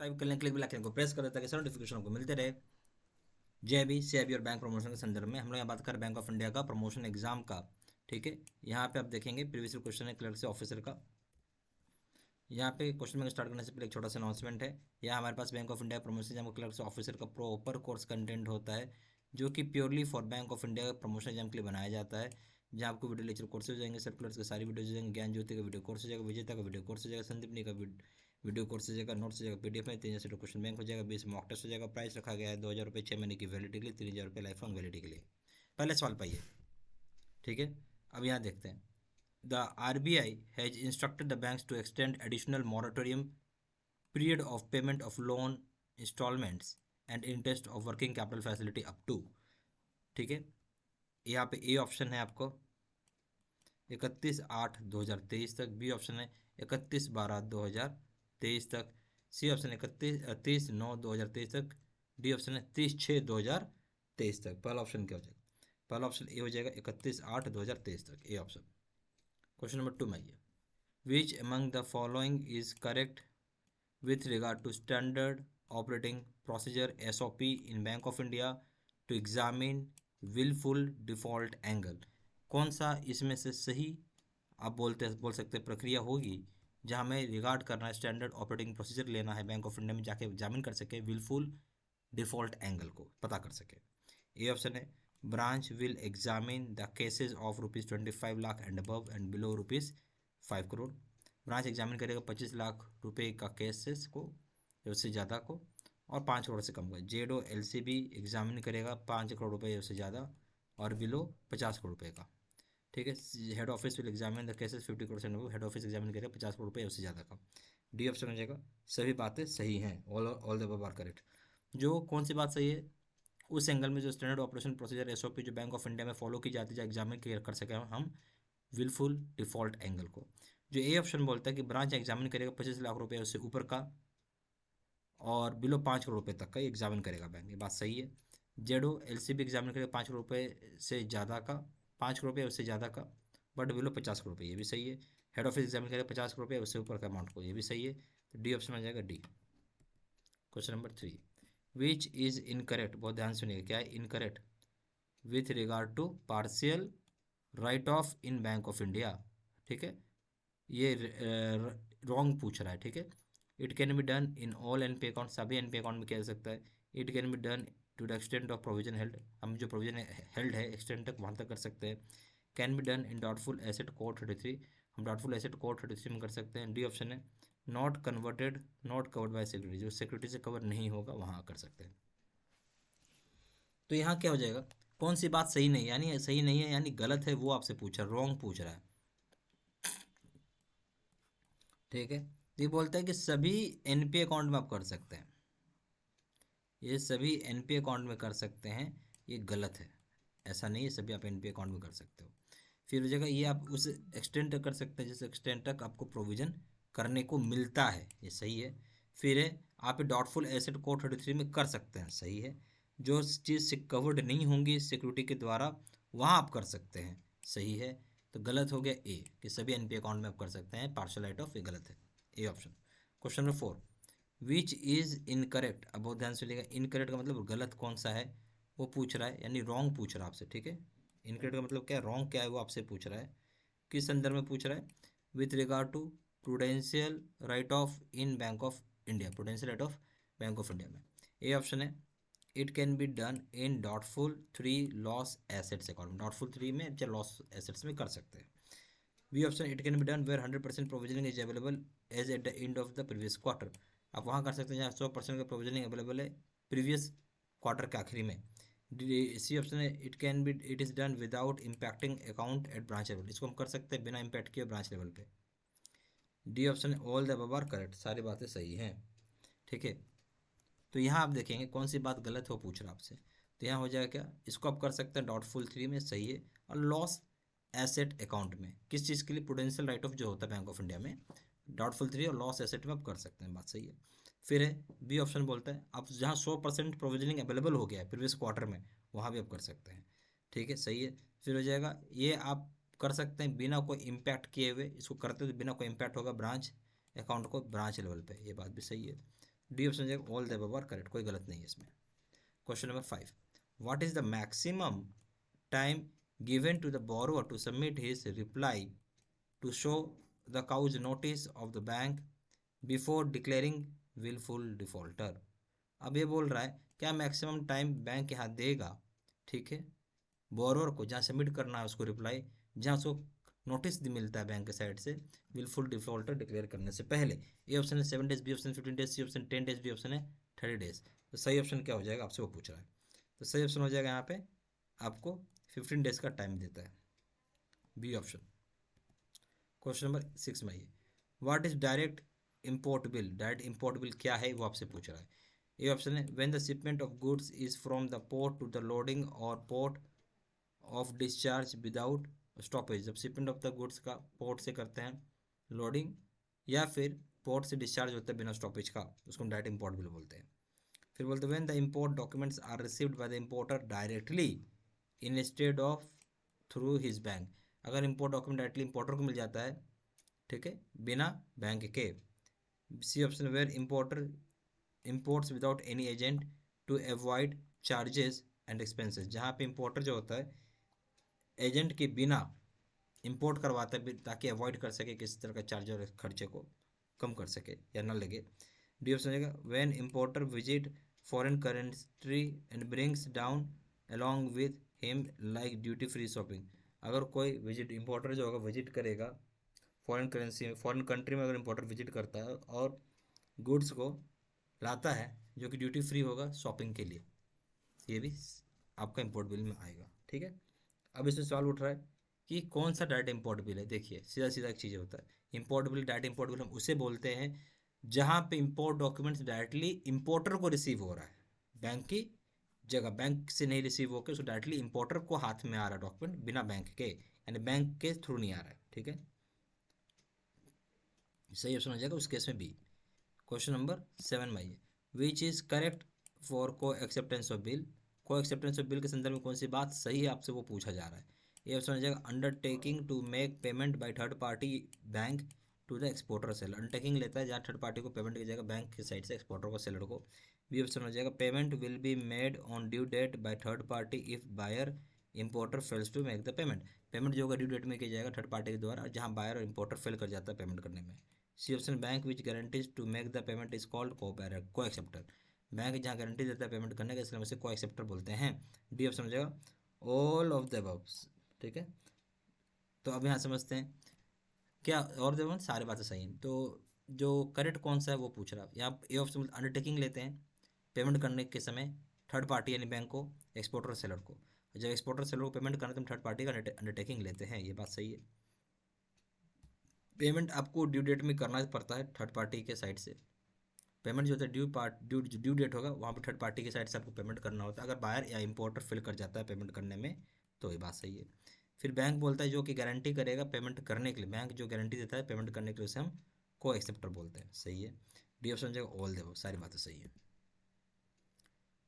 Subscribe कर लें, click bell icon को प्रेस कर दें ताकि सारे नोटिफिकेशन आपको मिलते रहे। जेबी सेबी और बैंक प्रमोशन के संदर्भ में हम लोग यहाँ बात करें बैंक ऑफ इंडिया का प्रमोशन एग्जाम का। ठीक है, यहाँ पे आप देखेंगे प्रीवियस क्वेश्चन है क्लर्क से ऑफिसर का। यहाँ पे क्वेश्चन में स्टार्ट करने से पहले एक छोटा सा अनाउंसमेंट है। यहाँ हमारे पास bank of India promotion exam clerk से ऑफिसर का प्रॉपर कोर्स कंटेंट होता है, जो कि purely for bank of India promotion exam के लिए बनाया जाता है। जहाँ आपको वीडियो लेक्चर कोर्स हो जाएंगे, सर्कुलर्स के सारी वीडियो हो जाएंगे, ज्ञान ज्योति का वीडियो कोर्स हो जाएगा, विजेता का वीडियो कोर्स हो जाएगा, संदीपनी का वीडियो कोर्स हो जाएगा, नोट्स हो जाएगा पीडीएफ में, 3,000 क्वेश्चन बैंक हो जाएगा, 20 मॉक टेस्ट हो जाएगा। प्राइस रखा गया है 2,000 रुपये 6 महीने की वैलिडिटी के लिए, 3,000 रुपये लाइफ लॉन्ग वैलिडिटी के लिए। पहले सवाल पाइए। ठीक है, अब यहाँ देखते हैं। The RBI has instructed the banks to extend additional moratorium period of payment of loan installments and interest of working capital facility up to। ठीक है, यहाँ पे ए ऑप्शन है आपको 31/8/2023 तक, बी ऑप्शन है 31/12/2023 तक, सी ऑप्शन है 30/9/2023 तक, डी ऑप्शन है 30/6/2023 तक। पहला ऑप्शन क्या हो जाएगा? पहला ऑप्शन ए हो जाएगा 31/8/2023 तक, ए ऑप्शन। क्वेश्चन नंबर 2 में आइए। Which among the following is correct with regard to standard operating procedure SOP in Bank of India to examine willful default angle? कौन सा इसमें से सही आप बोल सकते प्रक्रिया होगी जहां हमें रिगार्ड करना है, स्टैंडर्ड ऑपरेटिंग प्रोसीजर लेना है बैंक ऑफ इंडिया में, जाके एग्जामिन कर सके विलफुल डिफॉल्ट एंगल को पता कर सके। ए ऑप्शन है branch will examine the cases of ₹25 lakh and above and below ₹5 crore. Branch examine करेगा 25 लाख रुपए का केसेस को, उससे ज़्यादा को, और 5 करोड़ से कम का। जेडो एलसीबी एग्जामिन करेगा 5 करोड़ रुपए उससे ज़्यादा और बिलो 50 करोड़ रुपए का। ठीक है, head office will examine the cases 50 crore से हेड ऑफिस एग्जामिन करेगा 50 करोड़ रुपए उससे ज़्यादा का। डी ऑप्शन हो जाएगा। सभी बातें सही हैं, all the above are correct. जो कौन सी बात सही है? उस एंगल में जो स्टैंडर्ड ऑपरेशन प्रोसीजर एसओपी जो बैंक ऑफ इंडिया में फॉलो की जाती है, एग्जामिन क्लियर कर सके हम विलफुल डिफॉल्ट एंगल को। जो ए ऑप्शन बोलता है कि ब्रांच एग्जामिन करेगा 25 लाख रुपए उससे ऊपर का और बिलो 5 करोड़ रुपए तक का एग्जामिन करेगा बैंक, ये बात सही है। जेडो एलसीबी एग्जामिन करेगा 5 करोड़ रुपए से ज़्यादा का, 5 करोड़ रुपये उससे ज़्यादा का, बट बिलो 50 करोड़ रुपये, ये भी सही है। हेड ऑफिस एग्जामिन करेगा 50 करोड़ रुपये उससे ऊपर का अमाउंट को, ये भी सही है। तो डी ऑप्शन आ जाएगा D. Question number 3, which is incorrect? बहुत ध्यान सुनिएगा, क्या है incorrect with regard to partial write off in bank of India. ठीक है, ये रॉन्ग पूछ रहा है। ठीक है, it can be done in all NP account, सभी एनपी अकाउंट में किया जा सकता है। It can be done to the extent of provision held, हम जो प्रोविजन हेल्ड है एक्सटेंट तक वहाँ तक कर सकते हैं। Can be done in doubtful asset code 33, हम डॉटफुल एसेट कोड 33 में कर सकते हैं। डी ऑप्शन है not converted not covered by security, जो सिक्योरिटी से कवर नहीं होगा वहाँ कर सकते हैं। तो यहाँ क्या हो जाएगा? कौन सी बात सही नहीं, यानी सही नहीं है यानी गलत है, वो आपसे पूछ रहा है, रॉन्ग पूछ रहा है। ठीक है, ये बोलता है कि सभी एनपी अकाउंट में आप कर सकते हैं, ये सभी एनपी अकाउंट में कर सकते हैं, ये गलत है। ऐसा नहीं है, सभी आप एनपी अकाउंट में कर सकते हो। फिर हो जाएगा ये आप उस एक्सटेंट तक कर सकते हैं जिस एक्सटेंट तक आपको प्रोविज़न करने को मिलता है, ये सही है। फिर है आप डॉटफुल एसेट कोड 33 में कर सकते हैं, सही है। जो चीज़ कवर्ड नहीं होंगी सिक्योरिटी के द्वारा वहाँ आप कर सकते हैं, सही है। तो गलत हो गया ए कि सभी एनपी अकाउंट में आप कर सकते हैं, पार्शियल राइट ऑफ, ये गलत है, A option. Question number 4, which is incorrect? अब बहुत ध्यान से लिखिएगा, इनकरेक्ट का मतलब गलत कौन सा है वो पूछ रहा है, यानी रॉन्ग पूछ रहा है आपसे। ठीक है, इनकरेक्ट का मतलब क्या है, रॉन्ग क्या है वो आपसे पूछ रहा है। किस संदर्भ में पूछ रहा है? With regard to prudential write off in bank of India, prudential write off bank of India में। ए ऑप्शन है it can be done in doubtful 3 loss assets account, doubtful 3 में या लॉस एसेट्स में कर सकते हैं। B option it can be done where 100% provisioning is available as at the end of the previous quarter, आप वहाँ कर सकते हैं जहाँ 100% का प्रोविजनिंग अवेलेबल है प्रीवियस क्वार्टर के आखिरी में। सी ऑप्शन है it is done without impacting account at branch level, इसको हम कर सकते हैं बिना इम्पैक्ट किए ब्रांच लेवल पे। डी ऑप्शन है all the above are correct, सारी बातें सही हैं। ठीक है, तो यहाँ आप देखेंगे कौन सी बात गलत हो पूछ रहा आपसे। तो यहाँ हो जाएगा क्या, इसको आप कर सकते हैं डॉटफुल 3 में, सही है। और लॉस एसेट अकाउंट में किस चीज़ के लिए? प्रूडेंशियल राइट ऑफ जो होता है बैंक ऑफ इंडिया में, डॉटफुल 3 और लॉस एसेट में आप कर सकते हैं, बात सही है। फिर है बी ऑप्शन बोलता है आप जहाँ 100% प्रोविजनिंग अवेलेबल हो गया है प्रीवियस क्वार्टर में वहाँ भी आप कर सकते हैं। ठीक है, सही है। फिर हो जाएगा ये आप कर सकते हैं बिना कोई इम्पैक्ट किए हुए, इसको करते तो बिना कोई इम्पैक्ट होगा ब्रांच अकाउंट को ब्रांच लेवल पे, ये बात भी सही है। डी ऑप्शन हो जाएगा all the above are correct, कोई गलत नहीं है इसमें। Question number 5, what is the maximum time given to the borrower to submit his reply to show the cause notice of the bank before declaring wilful defaulter. अब ये बोल रहा है क्या मैक्सिमम टाइम बैंक यहाँ देगा, ठीक है, बोरोवर को जहाँ सबमिट करना है उसको रिप्लाई, जहाँ उसको नोटिस मिलता है बैंक के साइड से विलफुल डिफॉल्टर डिक्लेयर करने से पहले। ए ऑप्शन है 7 days, B option 15 days, C option 10 days, D option है 30 डेज। तो सही ऑप्शन क्या हो जाएगा, आपसे वो पूछ रहा है। तो सही ऑप्शन हो जाएगा यहाँ पे आपको 15 डेज का टाइम देता है, बी ऑप्शन। क्वेश्चन नंबर 6 में आइए, what is direct import bill. Direct import bill क्या है वो आपसे पूछ रहा है। ए ऑप्शन है when the shipment of goods is from the port to the loading और port of discharge without stoppage. जब शिपमेंट ऑफ द गुड्स का पोर्ट से करते हैं लोडिंग या फिर पोर्ट से डिस्चार्ज होता है बिना स्टॉपेज का, उसको हम डायरेक्ट इम्पोर्ट बिल बोलते हैं। फिर बोलते हैं when the import documents are received by the importer directly instead of through his bank. अगर इम्पोर्ट डॉक्यूमेंट डायरेक्टली इम्पोर्टर को मिल जाता है, ठीक है, बिना बैंक के। C option where importer imports without any agent to avoid charges and expenses. जहाँ पे इम्पोर्टर जो होता है एजेंट के बिना इंपोर्ट करवाता है ताकि अवॉइड कर सके किसी तरह का चार्ज और खर्चे को कम कर सके या ना लगे। डी ऑप्शन हो जाएगा when importer visit foreign currency and brings down along with him like duty free shopping. अगर कोई विजिट इम्पोर्टर जो होगा विजिट करेगा फॉरेन करेंसी फॉरेन कंट्री में, अगर इम्पोर्टर विजिट करता है और गुड्स को लाता है जो कि ड्यूटी फ्री होगा शॉपिंग के लिए, ये भी आपका इम्पोर्ट बिल में आएगा, ठीक है। अब इसमें सवाल उठ रहा है कि कौन सा डायरेक्ट इम्पोर्ट बिल है। देखिए सीधा सीधा एक चीज़ होता है, import bill direct import bill हम उसे बोलते हैं जहाँ पे इम्पोर्ट डॉक्यूमेंट्स डायरेक्टली इम्पोर्टर को रिसीव हो रहा है, बैंक की जगह बैंक से नहीं रिसीव होकर उसको डायरेक्टली इम्पोर्टर को हाथ में आ रहा है डॉक्यूमेंट बिना बैंक के, यानी बैंक के थ्रू नहीं आ रहा है, ठीक है। सही ऑप्शन हो जाएगा उस केस में बी। क्वेश्चन नंबर 7 में आइए, विच इज़ करेक्ट फॉर को एक्सेप्टेंस ऑफ बिल। को एक्सेप्टेंस ऑफ बिल के संदर्भ में कौन सी बात सही है आपसे वो पूछा जा रहा है। ये ऑप्शन हो जाएगा undertaking to make payment by third party bank to the exporter seller. Undertaking लेता है जहाँ थर्ड पार्टी को पेमेंट की जाएगा बैंक की साइड से एक्सपोर्टर को सेलर को। बी ऑप्शन हो जाएगा payment will be made on due date by third party if buyer importer fails to make the payment. Payment जो होगा ड्यू डेट में किया जाएगा थर्ड पार्टी के द्वारा जहाँ बायर और इंपोर्टर फेल कर जाता है पेमेंट करने में। C option bank which guarantees to make the payment is called co-acceptor. Bank जहाँ गारंटी देता है पेमेंट करने का इसलिए हम इसे को एक्सेप्टर बोलते हैं। डी ऑप्शन हो जाएगा ऑल ऑफ द अबव, ठीक है। तो अब यहाँ समझते हैं क्या और देवन सारी बातें सही हैं। तो जो करेक्ट कौन सा है वो पूछ रहा है यहाँ। ए ऑप्शन अंडरटेकिंग लेते हैं पेमेंट करने के समय थर्ड पार्टी यानी बैंक को, एक्सपोर्टर सेलर को। जब एक्सपोर्टर सेलर को पेमेंट करना तो हम थर्ड पार्टी का अंडरटेकिंग लेते हैं, ये बात सही है। पेमेंट आपको ड्यू डेट में करना पड़ता है थर्ड पार्टी के साइड से। पेमेंट जो होता है ड्यू डेट होगा वहाँ पर थर्ड पार्टी की साइड से आपको पेमेंट करना होता है। अगर बायर या इंपोर्टर फिल कर जाता है पेमेंट करने में तो ये बात सही है। फिर बैंक बोलता है जो कि गारंटी करेगा पेमेंट करने के लिए, बैंक जो गारंटी देता है पेमेंट करने के लिए उसे हम को एक्सेप्टर बोलते हैं, सही है। डी ऑप्शन जो ऑल देव, सारी बातें सही है।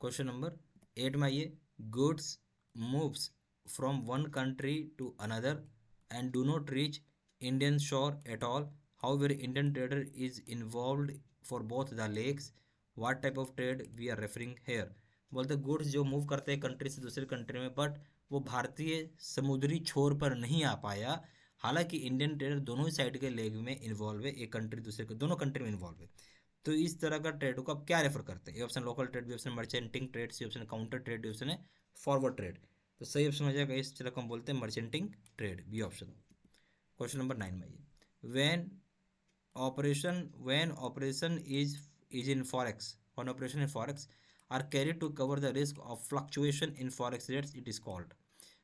क्वेश्चन नंबर 8 में आइए, goods moves from one country to another and do not reach Indian shore at all, however Indian trader is involved for both the legs, what type of trade we are referring here. बोलते goods जो move करते हैं country से दूसरे country में but वो भारतीय समुद्री छोर पर नहीं आ पाया, हालांकि इंडियन ट्रेडर दोनों ही साइड के लेग में इन्वॉल्व है, एक कंट्री दूसरे के दोनों कंट्री में इन्वॉल्व है। तो इस तरह का ट्रेड को आप क्या रेफर करते हैं। A option local trade, B option merchanting trade, C option counter trade, D option है फॉरवर्ड ट्रेड। तो सही ऑप्शन हो जाएगा इस तरह को हम बोलते हैं merchanting trade, B option. Question number 9 में आइए, when operation is in forex, when operation in forex are carried to cover the risk of fluctuation in forex rates it is called.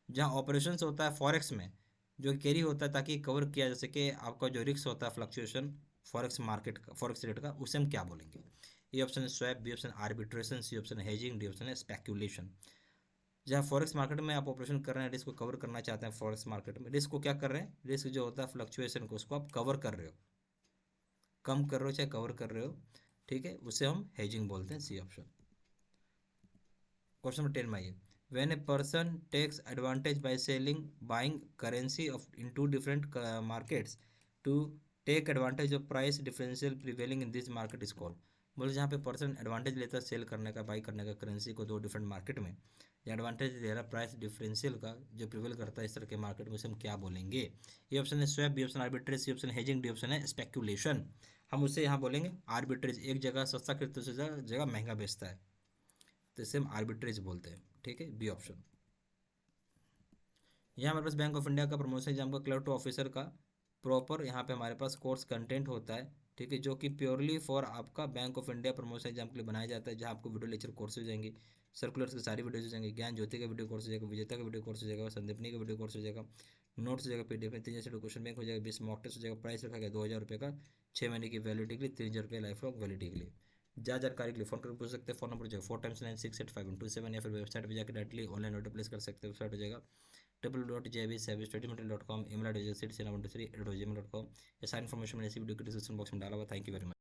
जहाँ ऑपरेशंस होता है फॉरेक्स में जो carry होता है ताकि कवर किया जा सके आपका जो रिस्क होता है फ्लक्चुएशन फॉरेक्स मार्केट का, फॉरेक्स रेट का, उसे हम क्या बोलेंगे। ए ऑप्शन है swap, B option arbitration, C option है हेजिंग, डी ऑप्शन है स्पेक्यूलेशन। जहाँ फॉरेक्स मार्केट में आप ऑपरेशन कर रहे हैं, रिस्क को कवर करना चाहते हैं, फॉरेक्स मार्केट में रिस्क को क्या कर रहे हैं, रिस्क जो होता है फ्लक्चुएशन को उसको आप कवर कर रहे हो, कम कर रहे हो चाहे कवर कर रहे हो, ठीक है, उसे हम हेजिंग बोलते हैं, सी ऑप्शन। क्वेश्चन नंबर 10 में आइए, when a person takes advantage by selling buying currency of in two different markets to take advantage of price differential prevailing in this market is called। बोले जहाँ पे person advantage लेता है cell करने का, by करने का करेंसी को दो डिफरेंट मार्केट में, या एडवांटेज ले रहा प्राइस डिफरेंशियल का जो प्रिवेल करता है इस तरह के मार्केट में, से हम क्या बोलेंगे? ए ऑप्शन है swap, B option arbitrage, C option hedging, D option है स्पेक्यूलेशन। हम उसे यहाँ बोलेंगे आर्बिट्रेज, एक जगह सस्ता खरीदते दूसरी जगह महंगा बेचता है, तो इसे हम आर्बिट्रेज बोलते हैं। ठीक है, बी ऑप्शन। यहाँ हमारे पास बैंक ऑफ इंडिया का प्रमोशन एग्जाम का क्लर्क टू ऑफिसर का प्रॉपर यहाँ पे हमारे पास कोर्स कंटेंट होता है। ठीक है, जो कि प्योरली फॉर आपका bank of India promotion exam के लिए बनाया जाता है, जहाँ आपको वीडियो लेक्चर कोर्स हो जाएंगे, सर्कुलर्स की सारी वीडियोज हो जाएंगे, ज्ञान ज्योति का वीडियो कोर्स हो जाएगा, विजेता का वीडियो कोर्स हो जाएगा, संदीपनी का वीडियो कोर्स हो जाएगा, नोट्स हो जाएगा, पीडीएफ में 3 क्वेश्चन बैंक हो जाएगा, 20 मॉक टेस्ट हो जाएगा। प्राइस रखा गया 2000 रुपये का 6 महीने की वैलिडिटी के लिए, 3000 रुपये लाइफ लॉन्ग वैलिडिटी के लिए। ज्यादा जानकारी के लिए फोन करके पूछ सकते हैं। फोन नंबर हो जाएगा 4x9685127, या फिर वेबसाइट पर जाकर डायरेक्टली ऑनलाइन ऑर्डर प्लेस कर सकते हैं। वेबसाइट हो जाएगा www.jbservice2020.com, email address seat713@gmail.com। ये सारी इन्फॉर्मेशन मैंने इसी वीडियो के डिस्क्रिप्शन बॉक्स में डाला हुआ। Thank you very much.